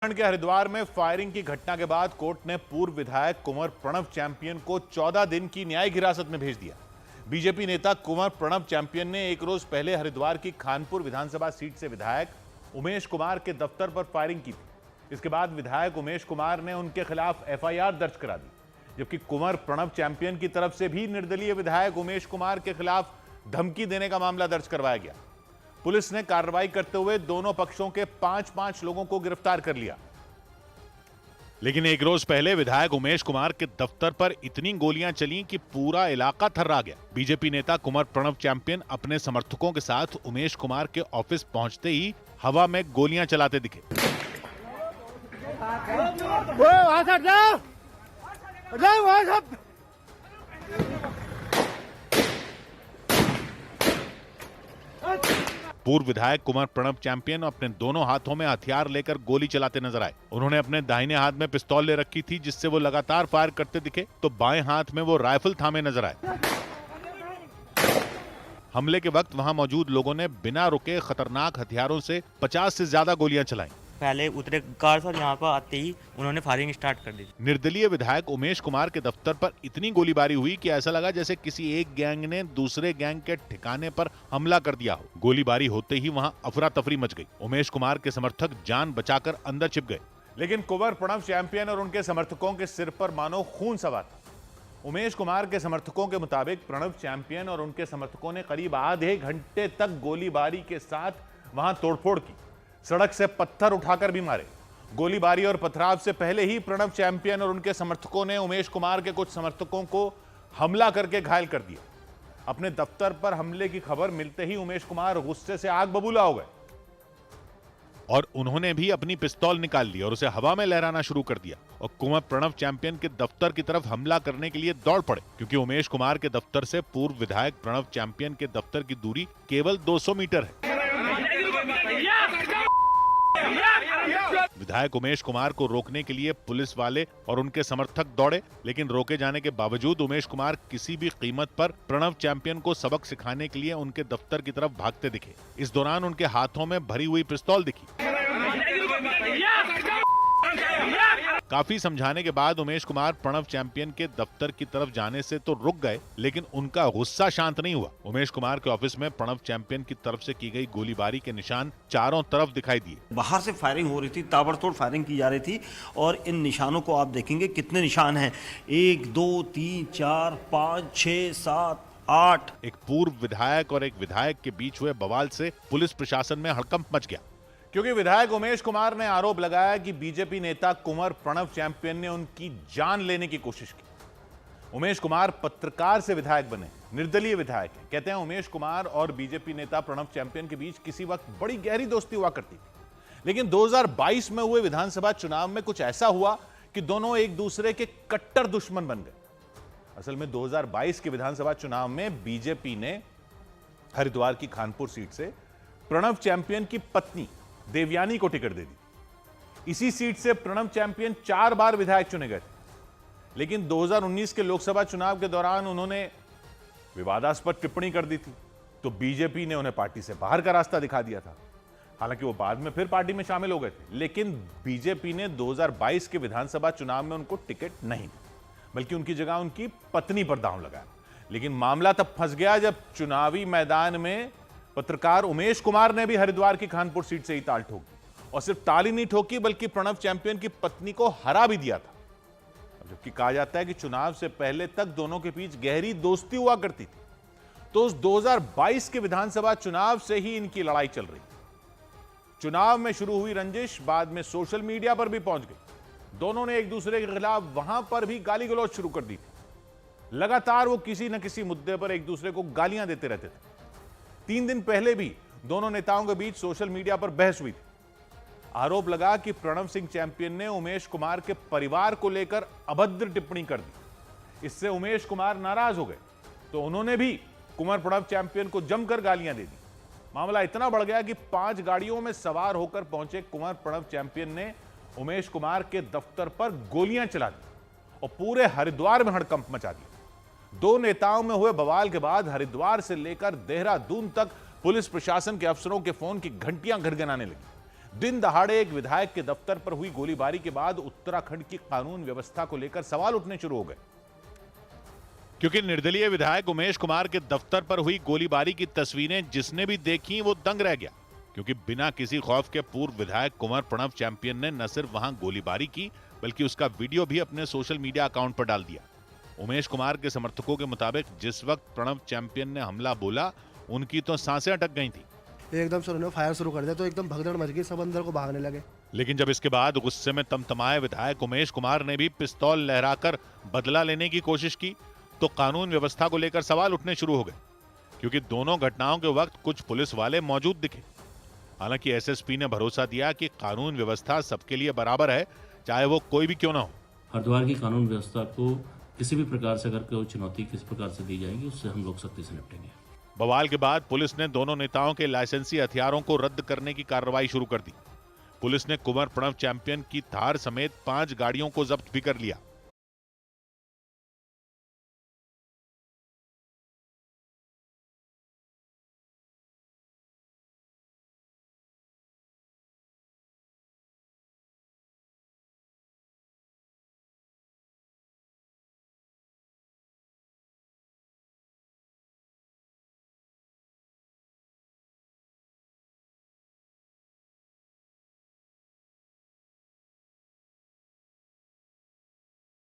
उत्तराखंड के हरिद्वार में फायरिंग की घटना के बाद कोर्ट ने पूर्व विधायक कुंवर प्रणव चैंपियन को 14 दिन की न्यायिक हिरासत में भेज दिया। बीजेपी नेता कुंवर प्रणव चैंपियन ने एक रोज पहले हरिद्वार की खानपुर विधानसभा सीट से विधायक उमेश कुमार के दफ्तर पर फायरिंग की थी। इसके बाद विधायक उमेश कुमार ने उनके खिलाफ एफआईआर दर्ज करा दी, जबकि कुंवर प्रणव चैंपियन की तरफ से भी निर्दलीय विधायक उमेश कुमार के खिलाफ धमकी देने का मामला दर्ज करवाया गया। पुलिस ने कार्रवाई करते हुए दोनों पक्षों के 5-5 लोगों को गिरफ्तार कर लिया। लेकिन एक रोज पहले विधायक उमेश कुमार के दफ्तर पर इतनी गोलियां चली कि पूरा इलाका थर्रा गया। बीजेपी नेता कुंवर प्रणव चैंपियन अपने समर्थकों के साथ उमेश कुमार के ऑफिस पहुंचते ही हवा में गोलियां चलाते दिखे। पूर्व विधायक कुंवर प्रणव चैंपियन अपने दोनों हाथों में हथियार लेकर गोली चलाते नजर आए। उन्होंने अपने दाहिने हाथ में पिस्तौल ले रखी थी, जिससे वो लगातार फायर करते दिखे, तो बाएं हाथ में वो राइफल थामे नजर आए। हमले के वक्त वहां मौजूद लोगों ने बिना रुके खतरनाक हथियारों से 50 से ज्यादा गोलियां चलाई। पहले उतरे कार से, यहाँ पर आते ही उन्होंने फायरिंग स्टार्ट कर दी। निर्दलीय विधायक उमेश कुमार के दफ्तर पर इतनी गोलीबारी हुई कि ऐसा लगा जैसे किसी एक गैंग ने दूसरे गैंग के ठिकाने पर हमला कर दिया हो। गोलीबारी होते ही वहां अफरा तफरी मच गई। उमेश कुमार के समर्थक जान बचाकर अंदर छिप गए, लेकिन कुंवर प्रणव चैंपियन और उनके समर्थकों के सिर पर मानो खून सवार था। उमेश कुमार के समर्थकों के मुताबिक प्रणव चैंपियन और उनके समर्थकों ने करीब आधे घंटे तक गोलीबारी के साथ वहां तोड़फोड़ की, सड़क से पत्थर उठाकर भी मारे। गोलीबारी और पथराव से पहले ही प्रणव चैंपियन और उनके समर्थकों ने उमेश कुमार के कुछ समर्थकों को हमला करके घायल कर दिया। अपने दफ्तर पर हमले की खबर मिलते ही उमेश कुमार गुस्से से आग बबूला हो गए और उन्होंने भी अपनी पिस्तौल निकाल ली और उसे हवा में लहराना शुरू कर दिया और कुंवर प्रणव चैंपियन के दफ्तर की तरफ हमला करने के लिए दौड़ पड़े, क्योंकि उमेश कुमार के दफ्तर से पूर्व विधायक प्रणव चैंपियन के दफ्तर की दूरी केवल 200 मीटर है। विधायक उमेश कुमार को रोकने के लिए पुलिस वाले और उनके समर्थक दौड़े, लेकिन रोके जाने के बावजूद उमेश कुमार किसी भी कीमत पर प्रणव चैंपियन को सबक सिखाने के लिए उनके दफ्तर की तरफ भागते दिखे। इस दौरान उनके हाथों में भरी हुई पिस्तौल दिखी। काफी समझाने के बाद उमेश कुमार प्रणव चैंपियन के दफ्तर की तरफ जाने से तो रुक गए, लेकिन उनका गुस्सा शांत नहीं हुआ। उमेश कुमार के ऑफिस में प्रणव चैंपियन की तरफ से की गई गोलीबारी के निशान चारों तरफ दिखाई दिए। बाहर से फायरिंग हो रही थी, ताबड़तोड़ फायरिंग की जा रही थी और इन निशानों को आप देखेंगे कितने निशान हैं, 1 2 3 4 5 6 7 8। एक पूर्व विधायक और एक विधायक के बीच हुए बवाल से पुलिस प्रशासन में हड़कंप मच गया, क्योंकि विधायक उमेश कुमार ने आरोप लगाया कि बीजेपी नेता कुंवर प्रणव चैंपियन ने उनकी जान लेने की कोशिश की। उमेश कुमार पत्रकार से विधायक बने, निर्दलीय विधायक हैं। कहते हैं उमेश कुमार और बीजेपी नेता प्रणव चैंपियन के बीच किसी वक्त बड़ी गहरी दोस्ती हुआ करती थी, लेकिन 2022 में हुए विधानसभा चुनाव में कुछ ऐसा हुआ कि दोनों एक दूसरे के कट्टर दुश्मन बन गए। असल में 2022 के विधानसभा चुनाव में बीजेपी ने हरिद्वार की खानपुर सीट से प्रणव चैंपियन की पत्नी देवयानी को टिकट दे दी। इसी सीट से प्रणव चैंपियन 4 बार विधायक चुने गए थे, लेकिन 2019 के लोकसभा चुनाव के दौरान उन्होंने विवादास्पद टिप्पणी कर दी थी, तो बीजेपी ने उन्हें पार्टी से बाहर का रास्ता दिखा दिया था। हालांकि वो बाद में फिर पार्टी में शामिल हो गए थे, लेकिन बीजेपी ने 2022 के विधानसभा चुनाव में उनको टिकट नहीं दी, बल्कि उनकी जगह उनकी पत्नी पर दांव लगाया। लेकिन मामला तब फंस गया जब चुनावी मैदान में पत्रकार उमेश कुमार ने भी हरिद्वार की खानपुर सीट से ही ताल ठोक दी, और सिर्फ ताल ही नहीं ठोकी बल्कि प्रणव चैंपियन की पत्नी को हरा भी दिया था। जबकि कहा जाता है कि चुनाव से पहले तक दोनों के बीच गहरी दोस्ती हुआ करती थी, तो उस 2022 के विधानसभा चुनाव से ही इनकी लड़ाई चल रही। चुनाव में शुरू हुई रंजिश बाद में सोशल मीडिया पर भी पहुंच गई। दोनों ने एक दूसरे के खिलाफ वहां पर भी गाली गलौज शुरू कर दी थी। लगातार वो किसी न किसी मुद्दे पर एक दूसरे को गालियां देते रहते थे। 3 दिन पहले भी दोनों नेताओं के बीच सोशल मीडिया पर बहस हुई थी। आरोप लगा कि प्रणव सिंह चैंपियन ने उमेश कुमार के परिवार को लेकर अभद्र टिप्पणी कर दी। इससे उमेश कुमार नाराज हो गए, तो उन्होंने भी कुंवर प्रणव चैंपियन को जमकर गालियां दे दी। मामला इतना बढ़ गया कि 5 गाड़ियों में सवार होकर पहुंचे कुंवर प्रणव चैंपियन ने उमेश कुमार के दफ्तर पर गोलियां चला दी और पूरे हरिद्वार में हड़कंप मचा दिया। 2 नेताओं में हुए बवाल के बाद हरिद्वार से लेकर देहरादून तक पुलिस प्रशासन के अफसरों के फोन की घंटियां गड़गड़ाने लगी। दिन दहाड़े एक विधायक के दफ्तर पर हुई गोलीबारी के बाद उत्तराखंड की कानून व्यवस्था को लेकर सवाल उठने शुरू हो गए, क्योंकि निर्दलीय विधायक उमेश कुमार के दफ्तर पर हुई गोलीबारी की तस्वीरें जिसने भी देखी वो दंग रह गया, क्योंकि बिना किसी खौफ के पूर्व विधायक कुंवर प्रणव चैंपियन ने न सिर्फ वहां गोलीबारी की बल्कि उसका वीडियो भी अपने सोशल मीडिया अकाउंट पर डाल दिया। उमेश कुमार के समर्थकों के मुताबिक जिस वक्त प्रणव चैंपियन ने हमला बोला उनकी तो सांसें अटक गई थी। एकदम से उन्होंने फायर शुरू कर दिया तो एकदम भगदड़ मच गई, सब अंदर को भागने लगे। लेकिन जब इसके बाद गुस्से में तमतमाए विधायक उमेश कुमार ने भी पिस्तौल लहराकर बदला लेने की कोशिश की तो कानून व्यवस्था को लेकर सवाल उठने शुरू हो गए, क्योंकि दोनों घटनाओं के वक्त कुछ पुलिस वाले मौजूद दिखे। हालांकि एसएसपी ने भरोसा दिया कि कानून व्यवस्था सबके लिए बराबर है, चाहे वो कोई भी क्यों ना हो। हरिद्वार की कानून व्यवस्था को किसी भी प्रकार से अगर कोई चुनौती किस प्रकार से दी जाएगी उससे हम लोग सख्ती से निपटेंगे। बवाल के बाद पुलिस ने दोनों नेताओं के लाइसेंसी हथियारों को रद्द करने की कार्रवाई शुरू कर दी। पुलिस ने कुंवर प्रणव चैंपियन की थार समेत 5 गाड़ियों को जब्त भी कर लिया।